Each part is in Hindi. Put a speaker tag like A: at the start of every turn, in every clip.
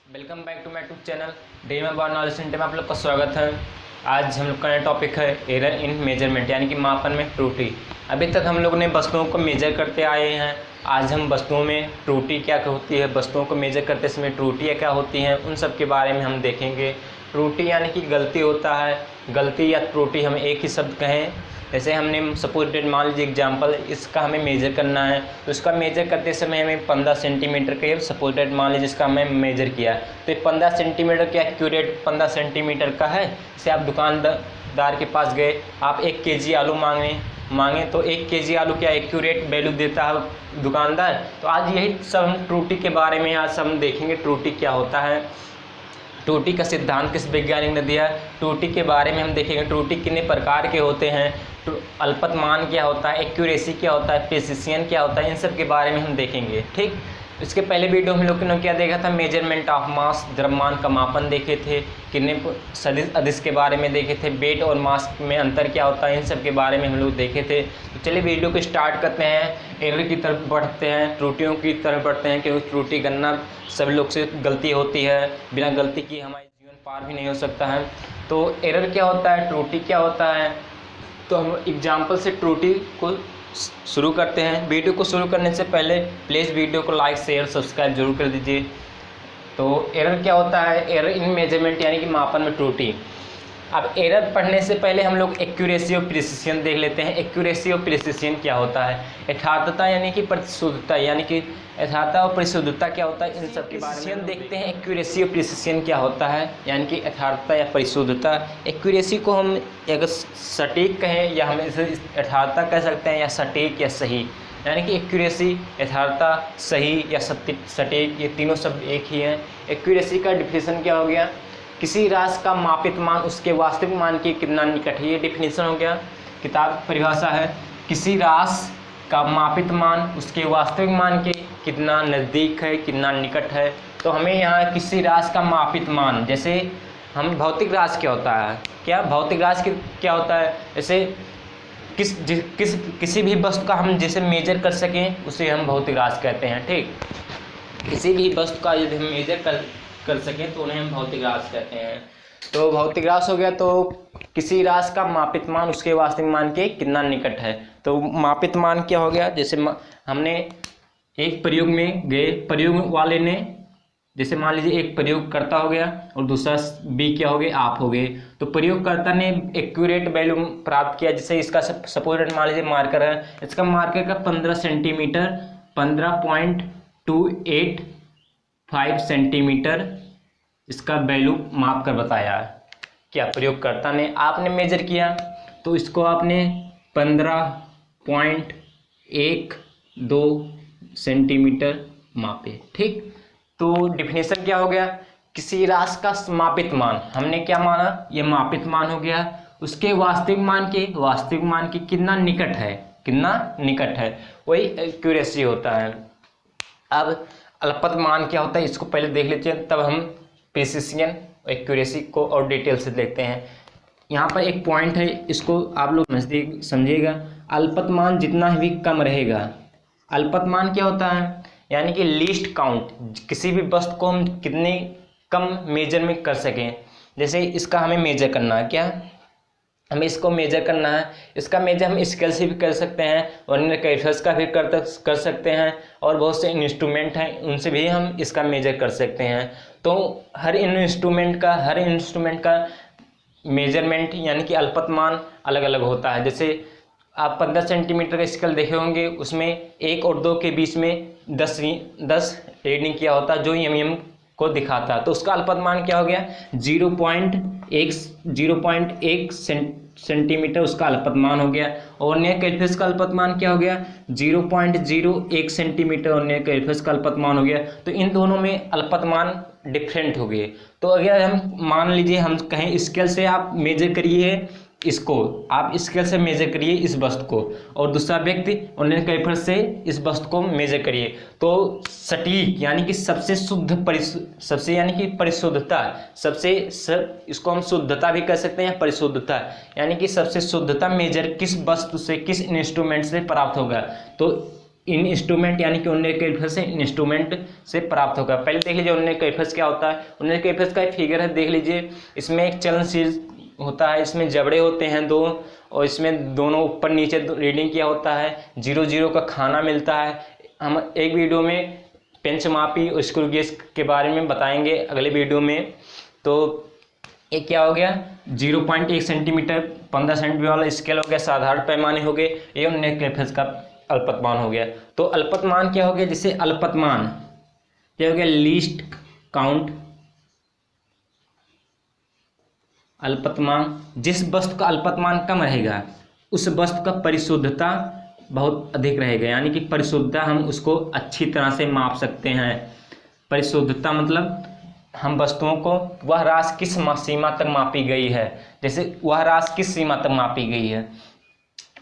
A: Welcome back to my YouTube channel dream about knowledge centre में आप लोग का स्वागत है। आज हम लोग का नया टॉपिक है एरर इन मेजरमेंट यानी कि मापन में त्रुटि। अभी तक हम लोग ने वस्तुओं को मेजर करते आए हैं। आज हम वस्तुओं में त्रुटि क्या होती है, वस्तुओं को मेजर करते समय त्रुटियाँ क्या होती हैं, उन सब के बारे में हम देखेंगे। त्रुटि यानी कि गलती होता है, गलती या त्रुटि हम एक ही शब्द कहें। जैसे हमने सपोज मान लीजिए एग्जाम्पल, इसका हमें मेजर करना है तो इसका मेजर करते समय हमें 15 सेंटीमीटर के सपोज मान लीजिए इसका हमें मेजर किया तो 15 सेंटीमीटर क्या एक्यूरेट 15 सेंटीमीटर का है। जैसे आप दुकानदार के पास गए, आप 1 केजी आलू मांगे तो 1 केजी आलू क्या एक्यूरेट वैल्यू देता है दुकानदार। तो आज यही सब हम त्रुटि के बारे में आज हम देखेंगे, त्रुटि क्या होता है, त्रुटि का सिद्धांत किस वैज्ञानिक ने दिया, त्रुटि के बारे में हम देखेंगे। त्रुटि कितने प्रकार के होते हैं, अल्पतमान क्या होता है, एक्यूरेसी क्या होता है, प्रिसिशन क्या होता है, इन सब के बारे में हम देखेंगे। ठीक, इसके पहले वीडियो हम लोग ने क्या देखा था, मेजरमेंट ऑफ मास, द्रव्यमान का मापन देखे थे, कितने सदिश अदिश के बारे में देखे थे, वेट और मास में अंतर क्या होता है, इन सब के बारे में हम लोग देखे थे। तो चलिए वीडियो को स्टार्ट करते हैं, एरर की तरफ बढ़ते हैं, त्रुटियों की तरफ बढ़ते हैं, क्योंकि त्रुटि गणना सभी लोग से गलती होती है, बिना गलती की हमारा जीवन पार भी नहीं हो सकता है। तो एरर क्या होता है, त्रुटि क्या होता है, तो हम एग्जाम्पल से त्रुटि को शुरू करते हैं। वीडियो को शुरू करने से पहले प्लीज़ वीडियो को लाइक शेयर सब्सक्राइब जरूर कर दीजिए। तो एरर क्या होता है, एरर इन मेजरमेंट यानी कि मापन में त्रुटि। अब एरर पढ़ने से पहले हम लोग एक्यूरेसी और प्रिसिशन देख लेते हैं। एक्यूरेसी और प्रिसिशन क्या होता है, यथार्थता यानी कि परिशुद्धता, यानी कि यथार्थता और परिशुद्धता क्या होता है, इन सब के बारे में देखते हैं। एक्यूरेसी और प्रिसिशन क्या होता है, यानी कि यथार्थता या परिशुद्धता। एक्यूरेसी को हम अगर सटीक कहें या हम इसे यथार्थता कह सकते हैं, या सटीक या सही, यानी कि एक्यूरेसी, यथार्थता, सही या सटीक, ये तीनों शब्द एक ही हैं। एक्यूरेसी का डिफिनेशन क्या हो गया, किसी राशि का मापित मान उसके वास्तविक मान के कितना निकट है, ये डिफिनेशन हो गया। किताब परिभाषा है, किसी राशि का मापित मान उसके वास्तविक मान के कितना नज़दीक है, कितना निकट है। तो हमें यहाँ किसी राशि का मापित मान, जैसे हम भौतिक राशि क्या होता है, क्या भौतिक राशि क्या होता है, जैसे किसी भी वस्तु का हम जैसे मेजर कर सकें उसे हम भौतिक राशि कहते हैं। ठीक, किसी भी वस्तु का यदि हम मेजर कर सकें तो उन्हें हम भौतिक राशि कहते हैं। तो भौतिक राशि हो गया, तो किसी राशि का मापित मान उसके वास्तविक मान के कितना निकट है। तो मापित मान क्या हो गया, जैसे हमने एक प्रयोग में गए, प्रयोग वाले ने जैसे मान लीजिए एक प्रयोगकर्ता हो गया और दूसरा बी क्या हो गए, आप हो गए। तो प्रयोगकर्ता ने एक्यूरेट वैल्यू प्राप्त किया, जैसे इसका सपोज मान लीजिए मार्कर है, इसका मार्कर का 15 सेंटीमीटर 15.285 सेंटीमीटर इसका वैल्यू माप कर बताया है। क्या प्रयोगकर्ता ने, आपने मेजर किया तो इसको आपने 15.12 सेंटीमीटर मापे। ठीक, तो डिफिनेशन क्या हो गया, किसी राशि का मापित मान, हमने क्या माना, ये मापित मान हो गया, उसके वास्तविक मान के कितना निकट है, वही एक्यूरेसी होता है। अब अल्पत मान क्या होता है, इसको पहले देख लेते हैं, तब हम प्रिसिशन एक्यूरेसी को और डिटेल से देखते हैं। यहाँ पर एक पॉइंट है, इसको आप लोग समझिएगा। अल्पत मान जितना भी कम रहेगा, अल्पत मान क्या होता है, यानी कि लीस्ट काउंट, किसी भी वस्तु को हम कितने कम मेजर में कर सकें। जैसे इसका हमें मेजर करना है, क्या हमें इसको मेजर करना है, इसका मेजर हम स्केल से भी कर सकते हैं, वर्नियर कैलिपर्स का भी कर सकते हैं, और बहुत से इंस्ट्रूमेंट हैं उनसे भी हम इसका मेजर कर सकते हैं। तो हर इंस्ट्रूमेंट का मेजरमेंट यानी कि अल्पत मान अलग अलग होता है। जैसे आप 15 सेंटीमीटर का स्केल देखे होंगे, उसमें 1 और 2 के बीच में 10 रीडिंग किया होता है जो mm को दिखाता है, तो उसका अल्पत मान क्या हो गया, 0.1 सेंटीमीटर उसका अल्पत मान हो गया। और वर्नियर कैलिपर्स का अल्पत मान क्या हो गया, 0.01 सेंटीमीटर वर्नियर कैलिपर्स का अल्पत मान हो गया। तो इन दोनों में अल्पत मान डिफरेंट हो गए। तो अगर हम मान लीजिए हम कहें स्केल से आप मेजर करिए इसको, आप स्केल से मेजर करिए इस वस्तु को, और दूसरा व्यक्ति वर्नियर कैलिपर्स से इस वस्तु को मेजर करिए, तो सटीक यानी कि सबसे शुद्ध यानी कि परिशुद्धता, इसको हम शुद्धता भी कह सकते हैं, परिशुद्धता यानी कि सबसे शुद्धता मेजर किस वस्तु से, किस इंस्ट्रूमेंट से प्राप्त होगा। तो इन इंस्ट्रूमेंट यानी कि उन्नत कैलिपर्स से इंस्ट्रूमेंट से प्राप्त होगा। पहले देख लीजिए उन्नत कैलिपर्स क्या होता है। उन्नत कैलिपर्स का एक फिगर है, देख लीजिए। इसमें एक चलनशील होता है, इसमें जबड़े होते हैं दो, और इसमें दोनों ऊपर नीचे रीडिंग किया होता है। 0 का खाना मिलता है। हम एक वीडियो में पेंचमापी और स्क्रू गेज के बारे में बताएंगे अगले वीडियो में। तो ये क्या हो गया, 0.1 सेंटीमीटर 15 सेंटीमीटर वाला स्केल हो गया, साधारण पैमाने हो गए। ये उन्नत कैलिपर्स का अल्पतमान हो गया। तो अल्पतमान क्या हो गया, जैसे अल्पतमान क्या हो गया, लीस्ट काउंट। अल्पतमान, जिस वस्तु का अल्पतमान कम रहेगा उस वस्तु का परिशुद्धता बहुत अधिक रहेगा, यानी कि परिशुद्धता हम उसको अच्छी तरह से माप सकते हैं। परिशुद्धता मतलब हम वस्तुओं को वह राशि किस सीमा तक मापी गई है, जैसे वह राशि किस सीमा तक मापी गई है।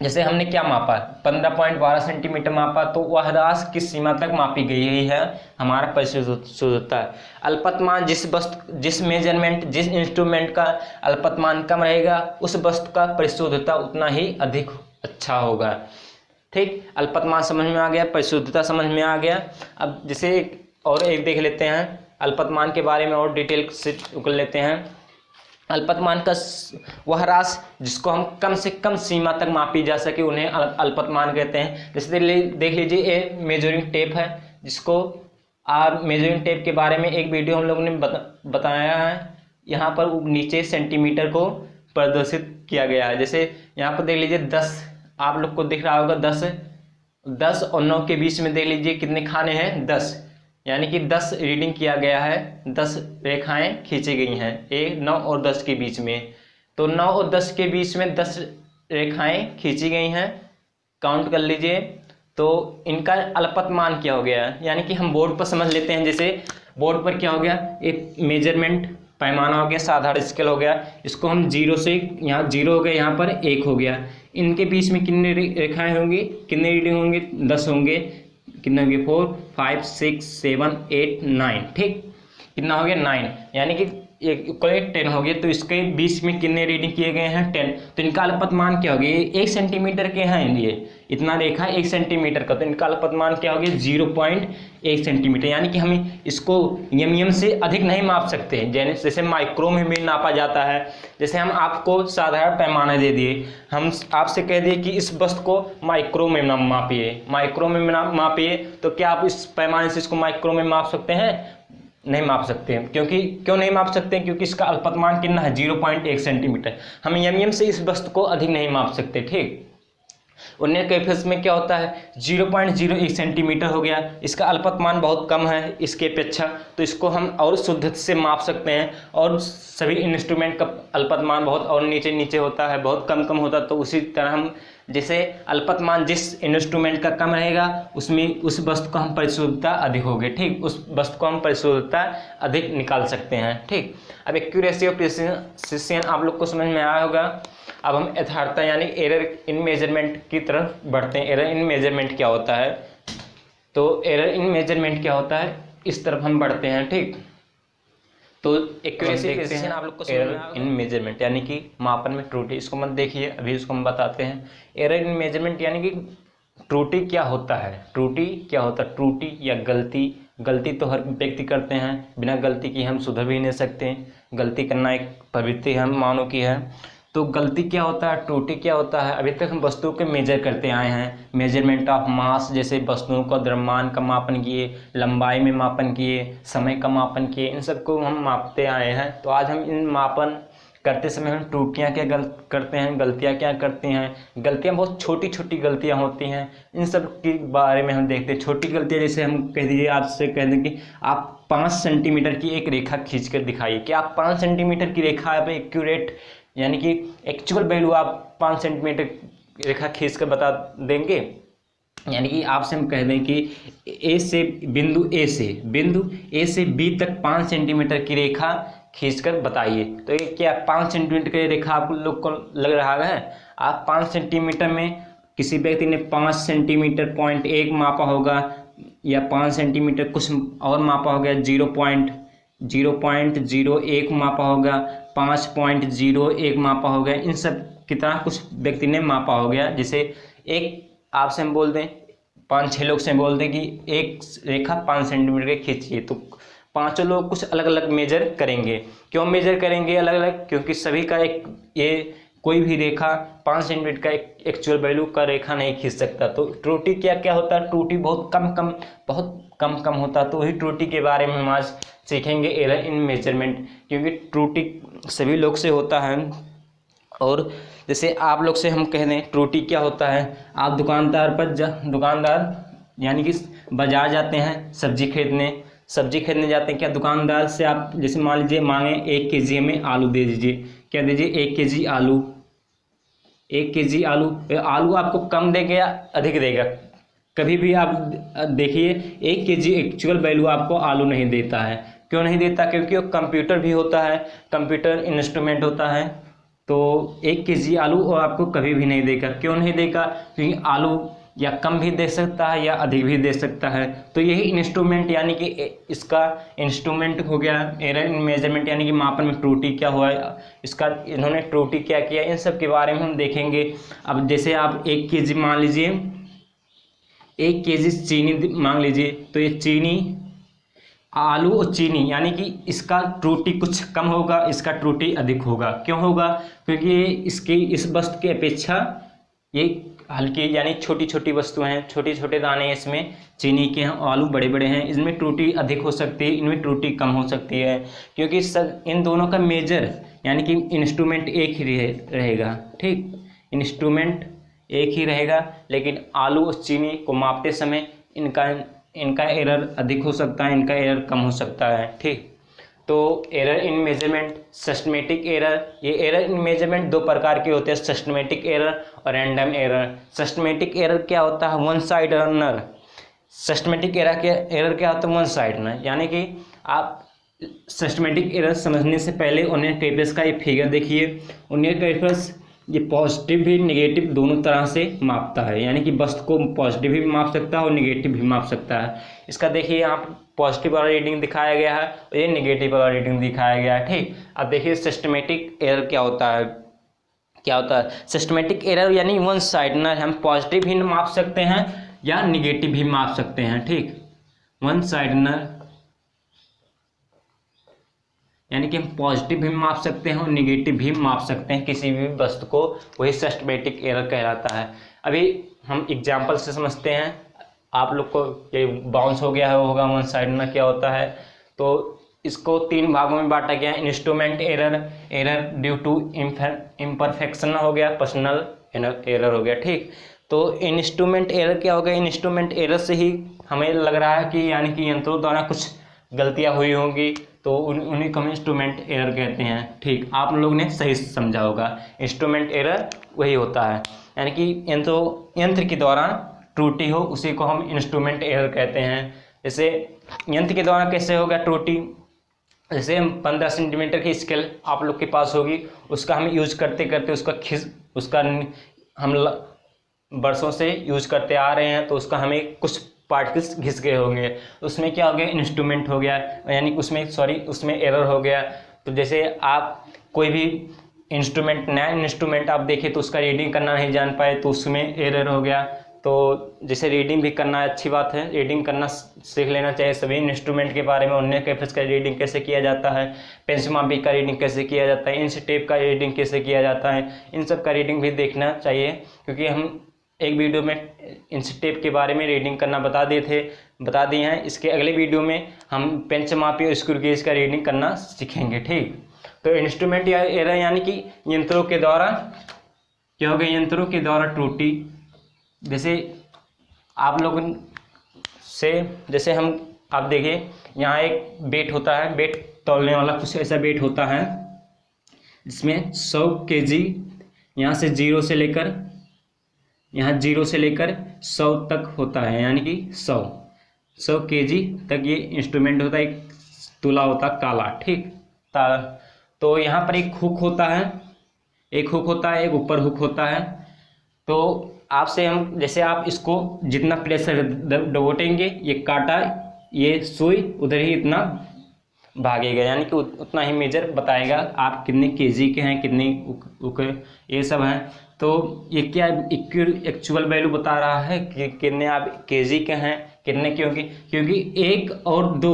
A: जैसे हमने क्या मापा, 15.12 सेंटीमीटर मापा, तो वह राशि किस सीमा तक मापी गई है, हमारा परिशुद्धता है। अल्पतमान, जिस मेजरमेंट जिस इंस्ट्रूमेंट का अल्पतमान कम रहेगा उस वस्तु का परिशुद्धता उतना ही अधिक अच्छा होगा। ठीक, अल्पतमान समझ में आ गया, परिशुद्धता समझ में आ गया। अब जैसे एक देख लेते हैं अल्पतमान के बारे में और डिटेल से कर लेते हैं। अल्पतमान का वह राशि जिसको हम कम से कम सीमा तक मापी जा सके उन्हें अल्पतमान कहते हैं। जैसे देख लीजिए ये मेजरिंग टेप है, जिसको मेजरिंग टेप के बारे में एक वीडियो हम लोगों ने बताया है। यहाँ पर नीचे सेंटीमीटर को प्रदर्शित किया गया है। जैसे यहाँ पर देख लीजिए 10, आप लोग को दिख रहा होगा 10 और 9 के बीच में देख लीजिए कितने खाने हैं, 10, यानी कि 10 रीडिंग किया गया है, 10 रेखाएं खींची गई हैं 9 और 10 के बीच में। तो 9 और 10 के बीच में 10 रेखाएं खींची गई हैं, काउंट कर लीजिए। तो इनका अल्पतमान क्या हो गया, यानी कि हम बोर्ड पर समझ लेते हैं। जैसे बोर्ड पर क्या हो गया, एक मेजरमेंट पैमाना हो गया, साधारण स्केल हो गया। इसको हम 0 से, यहाँ 0 हो गया, यहाँ पर 1 हो गया। इनके बीच में कितने रेखाएं होंगी, कितने रीडिंग होंगे, 10 होंगे। कितना हो गया, 4 5 6 7 8 9। ठीक, कितना हो गया, 9, यानी कि 10 हो गया। तो इसके बीच में कितने रीडिंग किए गए हैं, 10। तो इनका अल्पतमान क्या हो गया, 1 सेंटीमीटर के हैं ये, इतना रेखा 1 सेंटीमीटर का, तो इनका अल्पतमान क्या हो गया, 0.1 सेंटीमीटर। यानी कि हम इसको एम से अधिक नहीं माप सकते, जैसे माइक्रो में भी नापा जाता है। जैसे हम आपको साधारण पैमाना दे दिए, हम आपसे कह दिए कि इस वस्तु को माइक्रो में मापिए, माइक्रो में मापिए, तो क्या आप इस पैमाने से इसको माइक्रो में माप सकते हैं, नहीं माप सकते हैं। क्यों नहीं माप सकते, क्योंकि इसका अल्पतमान कितना है, 0.1 सेंटीमीटर। हम एम से इस वस्तु को अधिक नहीं माप सकते। ठीक, उन्नत कैलिपर्स में क्या होता है, 0.01 सेंटीमीटर हो गया, इसका अल्पतमान बहुत कम है इसके अपेक्षा, तो इसको हम और शुद्धता से माप सकते हैं। और सभी इंस्ट्रूमेंट का अल्पतमान बहुत और नीचे होता है, बहुत कम होता है। तो उसी तरह हम जैसे अल्पतमान जिस इंस्ट्रूमेंट का कम रहेगा उसमें उस वस्तु का हम परिशुद्धता अधिक होगी। ठीक, उस वस्तु को हम परिशुद्धता अधिक निकाल सकते हैं। ठीक, अब एक्यूरेसी और प्रिसिशन आप लोग को समझ में आया होगा। अब हम यथार्थता यानी एरर इन मेजरमेंट की तरफ बढ़ते हैं। एरर इन मेजरमेंट क्या होता है, तो एरर इन मेजरमेंट क्या होता है, इस तरफ हम बढ़ते हैं। ठीक, तो एक्यूरेसी प्रिसिशन आप लोग को एरर इन मेजरमेंट यानी कि मापन में त्रुटि, इसको मत देखिए, अभी इसको हम बताते हैं। एरर इन मेजरमेंट यानी कि त्रुटि क्या होता है, त्रुटि या गलती तो हर व्यक्ति करते हैं, बिना गलती की हम सुधर भी नहीं सकते। गलती करना एक प्रवृत्ति हम मानव की है। तो गलती क्या होता है, त्रुटि क्या होता है। अभी तक हम वस्तुओं के मेजर करते आए हैं, मेजरमेंट ऑफ मास, जैसे वस्तुओं का द्रव्यमान का मापन किए, लंबाई में मापन किए, समय का मापन किए, इन सबको हम मापते आए हैं। तो आज हम इन मापन करते समय हम त्रुटियाँ क्या करते हैं, गलतियाँ क्या करते हैं। गलतियाँ बहुत छोटी गलतियाँ होती हैं, इन सब के बारे में हम देखते हैं। छोटी गलतियाँ जैसे हम कह दीजिए, आपसे कह दें कि आप 5 सेंटीमीटर की एक रेखा खींच कर दिखाइए कि आप 5 सेंटीमीटर की रेखा पे एक्यूरेट यानी कि एक्चुअल वैल्यू आप 5 सेंटीमीटर रेखा खींच कर बता देंगे। यानी कि आपसे हम कह दें कि बिंदु ए से बी तक 5 सेंटीमीटर की रेखा खींचकर बताइए। तो ये क्या 5 सेंटीमीटर की रेखा आप लोग को लग रहा है। आप 5 सेंटीमीटर में किसी व्यक्ति ने 5 सेंटीमीटर 0.1 मापा होगा, या 5 सेंटीमीटर कुछ और मापा होगा, 0.01 मापा होगा, 5.01 मापा हो गया। इन सब की तरह कुछ व्यक्ति ने मापा हो गया। जैसे एक आपसे हम बोल दें 5-6 लोग से बोल दें कि एक रेखा 5 सेंटीमीटर की खींचिए, तो 5 लोग कुछ अलग अलग मेजर करेंगे। क्यों मेजर करेंगे अलग अलग? क्योंकि सभी का एक ये कोई भी रेखा 5 सेंटीमीटर का एक एक्चुअल वैल्यू का रेखा नहीं खींच सकता। तो त्रुटि क्या क्या होता है? त्रुटि बहुत कम होता है। तो वही त्रुटि के बारे में हम आज सीखेंगे, एरर इन मेजरमेंट, क्योंकि त्रुटि सभी लोग से होता है। और जैसे आप लोग से हम कह दें त्रुटि क्या होता है, आप दुकानदार यानी कि बाजार जाते हैं सब्जी खरीदने जाते हैं। क्या दुकानदार से आप जैसे मान लीजिए मांगे 1 केजी हमें आलू दे दीजिए, क्या दीजिए 1 केजी आलू। 1 केजी आलू आपको कम देगा या अधिक देगा? कभी भी आप देखिए 1 केजी एक्चुअल वैल्यू आपको आलू नहीं देता है। क्यों नहीं देता? क्योंकि वो कंप्यूटर भी होता है, कंप्यूटर इंस्ट्रूमेंट होता है। तो 1 केजी आलू वो आपको कभी भी नहीं देगा। क्यों नहीं देगा? क्योंकि आलू या कम भी दे सकता है या अधिक भी दे सकता है। तो यही इंस्ट्रूमेंट यानी कि इसका इंस्ट्रूमेंट हो गया एरर इन मेजरमेंट, यानी कि मापन में त्रुटि क्या हुआ है, इसका इन्होंने त्रुटि क्या किया, इन सब के बारे में हम देखेंगे। अब जैसे आप 1 केजी मान लीजिए, 1 केजी चीनी मांग लीजिए, तो ये चीनी, आलू और चीनी यानी कि इसका त्रुटि कुछ कम होगा, इसका त्रुटि अधिक होगा। क्यों होगा? क्योंकि इस वस्तु की अपेक्षा ये हल्की यानी छोटी छोटी वस्तुएं हैं, छोटे छोटे दाने इसमें चीनी के हैं, आलू बड़े बड़े हैं, इसमें त्रुटि अधिक हो सकती है, इनमें त्रुटि कम हो सकती है। क्योंकि इन दोनों का मेजर यानी कि इंस्ट्रूमेंट एक ही रहेगा। ठीक, इंस्ट्रूमेंट एक ही रहेगा, लेकिन आलू और चीनी को मापते समय इनका एरर अधिक हो सकता है, इनका एरर कम हो सकता है। ठीक, तो error in measurement, systematic error, ये एरर इन मेजरमेंट 2 प्रकार के होते हैं, सिस्टमेटिक एरर और रैंडम एरर। सिस्टमेटिक एरर क्या होता है? One side runner. Systematic error क्या होता है? One side runner. यानी कि आप सिस्टमेटिक एरर समझने से पहले उन्हें टेबल्स का ये फिगर देखिए। उन्हें टेबल्स ये पॉजिटिव भी नेगेटिव दोनों तरह से मापता है, यानी कि वस्तु को पॉजिटिव भी माप सकता है और नेगेटिव भी माप सकता है। इसका देखिए यहाँ पॉजिटिव वाला रीडिंग दिखाया गया है और ये नेगेटिव वाला रीडिंग दिखाया गया है। ठीक, अब देखिए सिस्टमेटिक एरर क्या होता है। सिस्टमेटिक एरर यानी वन साइडनर, हम पॉजिटिव भी माप सकते हैं या नेगेटिव भी माप सकते हैं। ठीक, वन साइडनर यानी कि हम पॉजिटिव भी माप सकते हैं और निगेटिव भी माप सकते हैं किसी भी वस्तु को, वही सिस्टमेटिक एरर कहलाता है। अभी हम एग्जांपल से समझते हैं। आप लोग को ये बाउंस हो गया है, होगा वन साइड में क्या होता है। तो इसको 3 भागों में बांटा गया है। Instrument error due to imperfection हो गया, पर्सनल एरर हो गया। ठीक, तो इंस्ट्रूमेंट एरर क्या हो गया? इंस्ट्रूमेंट एरर से ही हमें लग रहा है कि यानी कि यंत्रों द्वारा कुछ गलतियां हुई होंगी, तो उन्हीं को हम इंस्ट्रूमेंट एरर कहते हैं। ठीक, आप लोग ने सही समझा होगा। इंस्ट्रूमेंट एरर वही होता है, यानी कि यंत्र के दौरान त्रुटि हो, उसी को हम इंस्ट्रूमेंट एरर कहते हैं। जैसे यंत्र के दौरान कैसे होगा त्रुटि? जैसे हम 15 सेंटीमीटर की स्केल आप लोग के पास होगी, उसका हम यूज करते करते उसका हम बरसों से यूज करते आ रहे हैं, तो उसका हमें कुछ पार्टिकल्स घिस गए होंगे, उसमें क्या हो गया? इंस्ट्रूमेंट हो गया, यानी उसमें एरर हो गया। तो जैसे आप कोई भी नया इंस्ट्रूमेंट आप देखें तो उसका रीडिंग करना नहीं जान पाए, तो उसमें एरर हो गया। तो जैसे रीडिंग भी करना अच्छी बात है, रीडिंग करना सीख लेना चाहिए सभी इंस्ट्रूमेंट के बारे में। उन्हें कैफस का रीडिंग कैसे किया जाता है, पेंसिमापी का रीडिंग कैसे किया जाता है, इंच टेप का रीडिंग कैसे किया जाता है, इन सब का रीडिंग भी देखना चाहिए। क्योंकि हम एक वीडियो में इंच टेप के बारे में रीडिंग करना बता दिए हैं। इसके अगले वीडियो में हम पेंचमापी और स्क्रू गेज का रीडिंग करना सीखेंगे। ठीक, तो इंस्ट्रूमेंट या एरर यानी कि यंत्रों के द्वारा क्या हो गया? यंत्रों के द्वारा त्रुटि। जैसे आप लोग से जैसे आप देखिए यहाँ एक बेट होता है, बेट तौलने वाला कुछ ऐसा बेट होता है जिसमें 100 kg यहाँ से 0 से लेकर 100 तक होता है, यानी कि 100 kg तक ये इंस्ट्रूमेंट होता है। एक तुला होता है काला। ठीक, तो यहाँ पर एक हुक होता है, एक ऊपर हुक होता है। तो आपसे हम जैसे आप इसको जितना प्रेशर दबोटेंगे, ये काटा, ये सुई उधर ही इतना भागेगा, यानी कि उतना ही मेजर बताएगा आप कितने केजी के हैं, कितने ये सब हैं। तो ये क्या एक्चुअल वैल्यू बता रहा है कि कितने आप केजी के हैं, कितने क्योंकि 1 और 2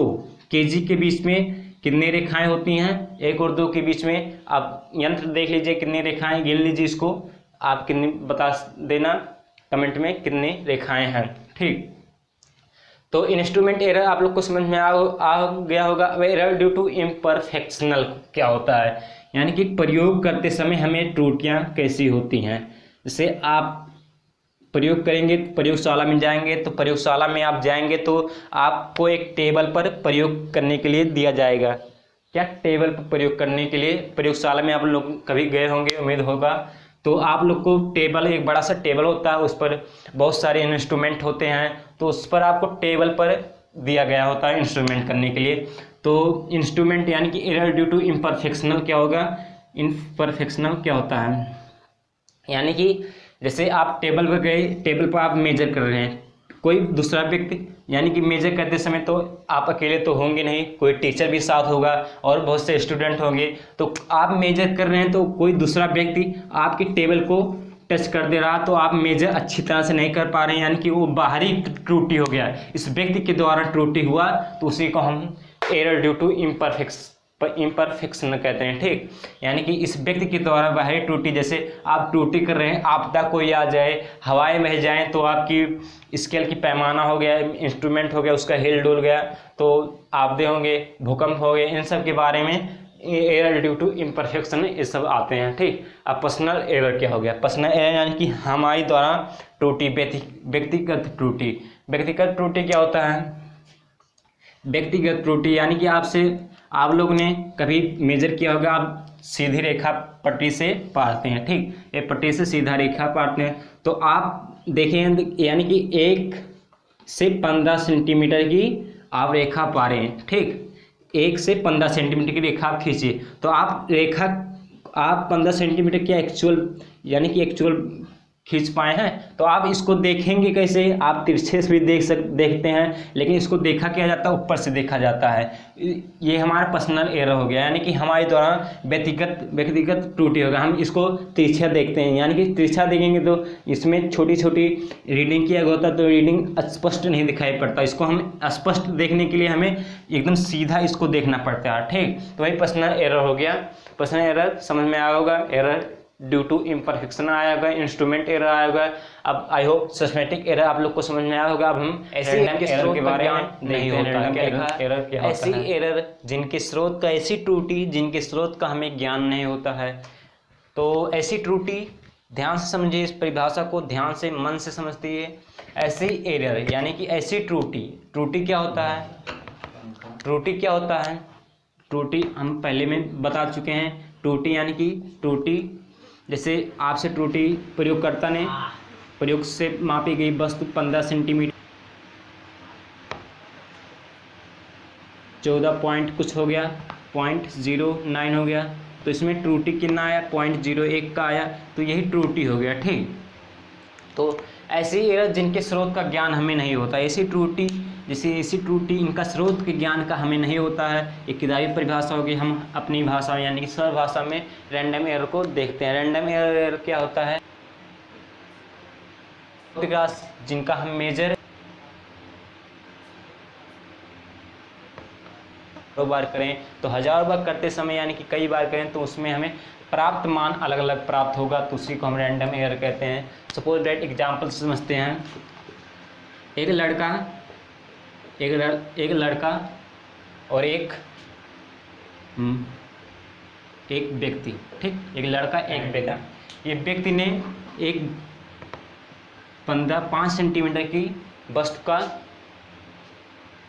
A: केजी के बीच में कितनी रेखाएं होती हैं, 1 और 2 के बीच में। आप यंत्र देख लीजिए कितनी रेखाएं, गिन लीजिए इसको, आप कितनी बता देना कमेंट में कितनी रेखाएं हैं। ठीक, तो इंस्ट्रूमेंट एरर आप लोग को समझ में आ गया होगा। अब एरर ड्यू टू इम्परफेक्शनल क्या होता है, यानी कि प्रयोग करते समय हमें त्रुटियां कैसी होती हैं। जैसे आप प्रयोग करेंगे, प्रयोगशाला में जाएंगे, तो प्रयोगशाला में आप जाएंगे तो आपको एक टेबल पर प्रयोग करने के लिए दिया जाएगा। क्या टेबल पर प्रयोग करने के लिए प्रयोगशाला में आप लोग कभी गए होंगे, उम्मीद होगा। तो आप लोग को टेबल, एक बड़ा सा टेबल होता है, उस पर बहुत सारे इंस्ट्रूमेंट होते हैं, तो उस पर आपको टेबल पर दिया गया होता है इंस्ट्रूमेंट करने के लिए। तो इंस्ट्रूमेंट यानी कि एरर ड्यू टू इम्परफेक्शनल क्या होगा, इम्परफेक्शनल क्या होता है, यानी कि जैसे आप टेबल पर गए, टेबल पर आप मेजर कर रहे हैं, कोई दूसरा व्यक्ति, यानी कि मेजर करते समय तो आप अकेले तो होंगे नहीं, कोई टीचर भी साथ होगा और बहुत से स्टूडेंट होंगे। तो आप मेजर कर रहे हैं तो कोई दूसरा व्यक्ति आपकी टेबल को टच कर दे रहा, तो आप मेजर अच्छी तरह से नहीं कर पा रहे हैं, यानी कि वो बाहरी त्रुटि हो गया, इस व्यक्ति के द्वारा त्रुटि हुआ, तो उसी को हम एरर ड्यू टू इम्परफेक्शन कहते हैं। ठीक, यानी कि इस व्यक्ति के द्वारा बाहरी त्रुटि, जैसे आप त्रुटि कर रहे हैं, आपदा कोई आ जाए, हवाएं बह जाएं, तो आपकी स्केल की पैमाना हो गया, इंस्ट्रूमेंट हो गया, उसका हिल डुल गया, तो आपदे होंगे, भूकंप हो गए, इन सब के बारे में एरर ड्यू टू इम्परफेक्शन ये सब आते हैं। ठीक, अब पर्सनल एरर क्या हो गया, पर्सनल एरर यानी कि हमारे द्वारा त्रुटि, व्यक्तिगत त्रुटि। व्यक्तिगत त्रुटि क्या होता है, व्यक्तिगत त्रुटि यानी कि आप लोग ने कभी मेजर किया होगा, आप सीधी रेखा पट्टी से पाते हैं। ठीक, ये पट्टी से सीधा रेखा पाते हैं, तो आप देखें यानी कि 1 से 15 सेंटीमीटर की आप रेखा पा रहे हैं। ठीक, 1 से 15 सेंटीमीटर की रेखा आप खींचिए, तो आप 15 सेंटीमीटर की एक्चुअल यानी कि एक्चुअल खींच पाए हैं। तो आप इसको देखेंगे कैसे, आप तिरछे से भी देखते हैं, लेकिन इसको देखा क्या जाता है, ऊपर से देखा जाता है। ये हमारा पर्सनल एरर हो गया, यानी कि हमारे द्वारा व्यक्तिगत त्रुटि होगा। हम इसको तिरछा देखते हैं, यानी कि तिरछा देखेंगे तो इसमें छोटी छोटी रीडिंग किया गया होता है, तो रीडिंग स्पष्ट नहीं दिखाई पड़ता। इसको हम स्पष्ट देखने के लिए हमें एकदम सीधा इसको देखना पड़ता है। ठीक, तो वही पर्सनल एरर हो गया। पर्सनल एरर समझ में आया होगा, एरर ड्यू टू इम्परफेक्शन आया होगा, इंस्ट्रूमेंट एरर आया होगा। अब आई होप सिस्टेमेटिक एरर आप लोग को समझ में आया होगा। अब हम ऐसे एरर के बारे में नहीं होता है, ऐसी एरर जिनके स्रोत का, ऐसी त्रुटि जिनके स्रोत का हमें ज्ञान नहीं होता है। तो ऐसी त्रुटि ध्यान से समझिए, इस परिभाषा को ध्यान से, मन से समझती है। ऐसी एरर यानी कि ऐसी त्रुटि क्या होता है, त्रुटि क्या होता है, त्रुटि हम पहले में बता चुके हैं। त्रुटि यानी कि त्रुटि, जैसे आपसे त्रुटि प्रयोगकर्ता ने प्रयोग से मापी गई वस्तु 15 सेंटीमीटर 14 पॉइंट कुछ हो गया, 0.09 हो गया, तो इसमें त्रुटि कितना आया, 0.01 का आया, तो यही त्रुटि हो गया। ठीक, तो ऐसी एरर जिनके स्रोत का ज्ञान हमें नहीं होता, ऐसी त्रुटि इनका स्रोत के ज्ञान का हमें नहीं होता है। एक किताबी परिभाषा होगी, हम अपनी भाषा यानी कि सरल भाषा में रैंडम एरर को देखते हैं। रैंडम एरर क्या होता है, जिनका हम मेजर बार करें तो 1000 बार करते समय यानी कि कई बार करें तो उसमें हमें प्राप्त मान अलग अलग प्राप्त होगा, तो उसी को हम रैंडम एरर कहते हैं। सपोज दैट एग्जाम्पल समझते हैं, एक लड़का और एक व्यक्ति। ठीक, एक लड़का एक व्यक्ति, ये व्यक्ति ने एक 5 सेंटीमीटर की वस्तु का,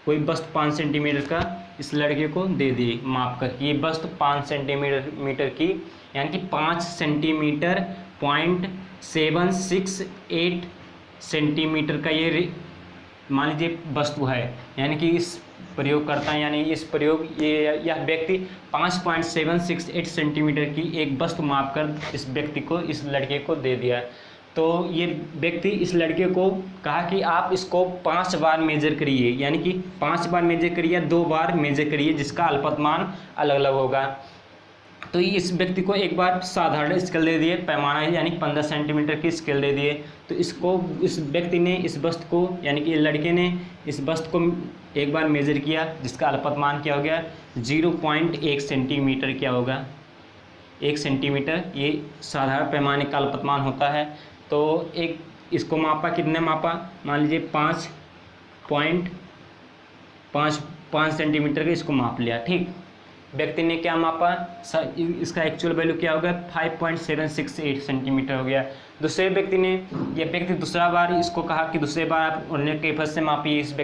A: कोई वस्तु 5 सेंटीमीटर का इस लड़के को दे दी माप कर, ये वस्तु 5 सेंटीमीटर की, यानी कि 5 सेंटीमीटर 0.768 सेंटीमीटर का ये मान लीजिए वस्तु है, यानी कि इस प्रयोगकर्ता यानी यह व्यक्ति 5.768 सेंटीमीटर की एक वस्तु मापकर इस व्यक्ति को, इस लड़के को दे दिया। तो ये व्यक्ति इस लड़के को कहा कि आप इसको 5 बार मेजर करिए, यानी कि 5 बार मेजर करिए, 2 बार मेजर करिए, जिसका अल्पतमान अलग अलग होगा। तो इस व्यक्ति को एक बार साधारण स्केल दे दिए, पैमाना है यानी 15 सेंटीमीटर की स्केल दे दिए। तो इसको इस व्यक्ति ने इस वस्तु को यानी कि लड़के ने इस वस्तु को एक बार मेज़र किया, जिसका अल्पतमान क्या हो गया 0.1 सेंटीमीटर क्या होगा 1 सेंटीमीटर, ये साधारण पैमाने का अल्पतमान होता है। तो एक इसको मापा, कितने मापा, मान लीजिए 5 सेंटीमीटर का इसको माप लिया। ठीक, व्यक्ति ने क्या मापा, इसका एक्चुअल वैल्यू क्या हो गया 5.768 सेंटीमीटर हो गया। दूसरे व्यक्ति ने, ये व्यक्ति दूसरा बार इसको कहा कि दूसरे बार आप अन्य कैफियत से मापिए इस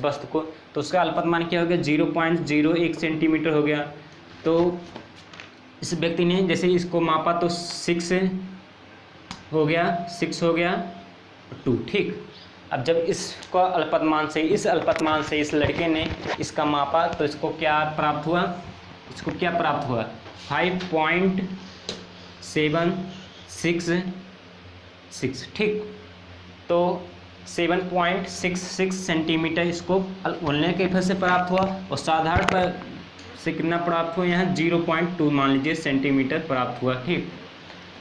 A: वस्तु को, तो उसका अल्पतमान क्या हो गया 0.01 सेंटीमीटर हो गया। तो इस व्यक्ति ने जैसे इसको मापा तो 6 हो गया 2। ठीक, अब जब इसको अल्पतमान से इस लड़के ने इसका मापा तो इसको क्या प्राप्त हुआ 5.766। ठीक, तो 7.66 सेंटीमीटर इसको उल्लंघन कैफियत से प्राप्त हुआ और साधारण पर से कितना प्राप्त हुआ, यहाँ 0.2 मान लीजिए सेंटीमीटर प्राप्त हुआ। ठीक,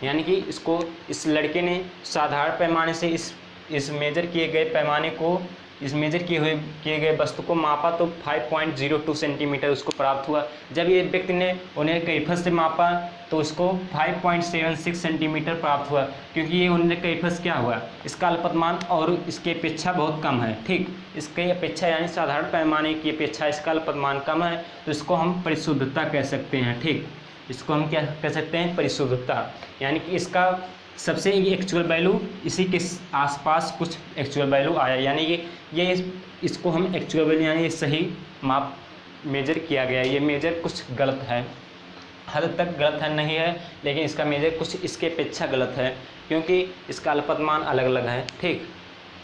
A: यानी कि इसको इस लड़के ने साधारण पैमाने से इस मेजर किए गए पैमाने को, इस मेजर किए गए वस्तु को मापा तो 5.02 सेंटीमीटर उसको प्राप्त हुआ। जब ये व्यक्ति ने उन्हें कैफियत से मापा तो उसको 5.76 सेंटीमीटर प्राप्त हुआ, क्योंकि ये उन्हें कैफियत क्या हुआ, इसका अल्पतमान और इसकी अपेक्षा बहुत कम है। ठीक, इसकी अपेक्षा यानी साधारण पैमाने की अपेक्षा इसका अल्पतमान कम है, तो इसको हम परिशुद्धता कह सकते हैं। ठीक, इसको हम क्या कह सकते हैं, परिशुद्धता, यानी कि इसका सबसे एक्चुअल वैल्यू इसी के आसपास कुछ एक्चुअल वैल्यू आया, यानी कि ये इसको हम एक्चुअल वैल्यू यानी ये सही माप मेजर किया गया। ये मेजर कुछ गलत है, हद तक गलत है नहीं है, लेकिन इसका मेजर कुछ इसके अपेक्षा गलत है, क्योंकि इसका अल्पतमान अलग अलग है। ठीक,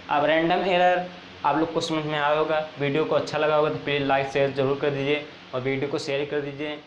A: अब रैंडम एरर आप लोग को समझ में आया होगा। वीडियो को अच्छा लगा होगा तो प्लीज़ लाइक शेयर जरूर कर दीजिए और वीडियो को शेयर कर दीजिए।